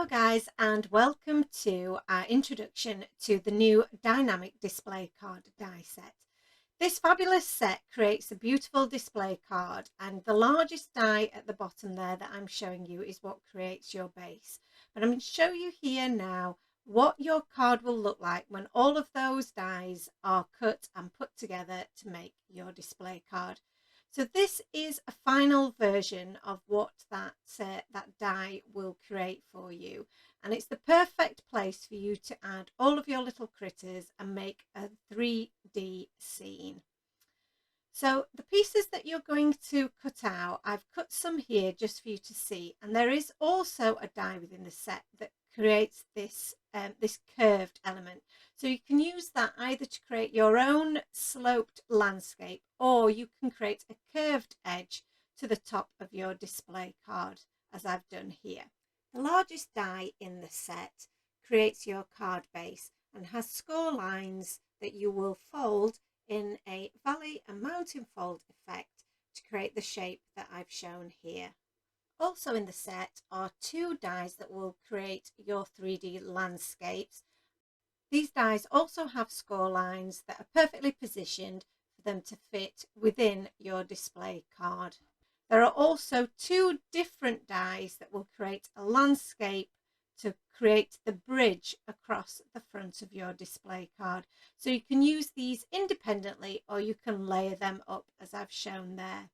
Hello guys, and welcome to our introduction to the new dynamic display card die set. This fabulous set creates a beautiful display card, and the largest die at the bottom there that I'm showing you is what creates your base. But I'm going to show you here now what your card will look like when all of those dies are cut and put together to make your display card. So this is a final version of what that die will create for you, and it's the perfect place for you to add all of your little critters and make a 3D scene. So the pieces that you're going to cut out, I've cut some here just for you to see, and there is also a die within the set that creates this this curved element. So you can use that either to create your own sloped landscape, or you can create a curved edge to the top of your display card, as I've done here. The largest die in the set creates your card base and has score lines that you will fold in a valley and mountain fold effect to create the shape that I've shown here. Also in the set are two dies that will create your 3D landscapes. These dies also have score lines that are perfectly positioned for them to fit within your display card. There are also two different dies that will create a landscape to create the bridge across the front of your display card. So you can use these independently, or you can layer them up as I've shown there.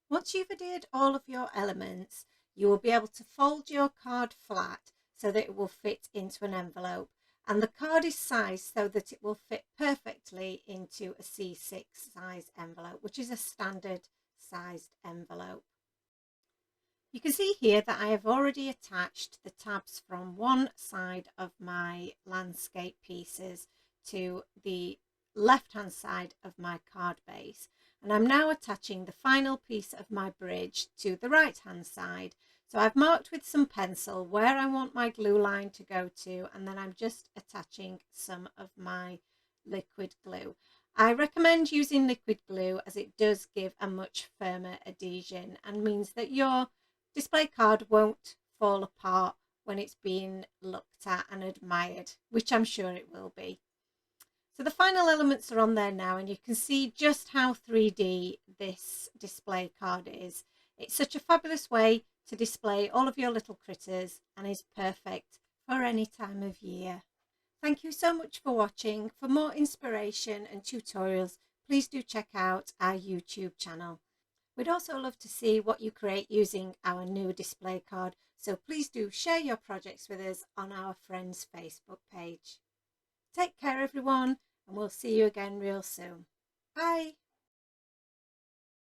Once you've adhered all of your elements, you will be able to fold your card flat so that it will fit into an envelope, and the card is sized so that it will fit perfectly into a C6 size envelope, which is a standard sized envelope. You can see here that I have already attached the tabs from one side of my landscape pieces to the left hand side of my card base, and I'm now attaching the final piece of my bridge to the right hand side. So I've marked with some pencil where I want my glue line to go to, and then I'm just attaching some of my liquid glue. I recommend using liquid glue as it does give a much firmer adhesion and means that your display card won't fall apart when it's being looked at and admired, which I'm sure it will be. So the final elements are on there now, and you can see just how 3D this display card is. It's such a fabulous way to display all of your little critters and is perfect for any time of year. Thank you so much for watching. For more inspiration and tutorials, please do check out our YouTube channel. We'd also love to see what you create using our new display card, so please do share your projects with us on our Friends Facebook page. Take care everyone, and we'll see you again real soon. Bye!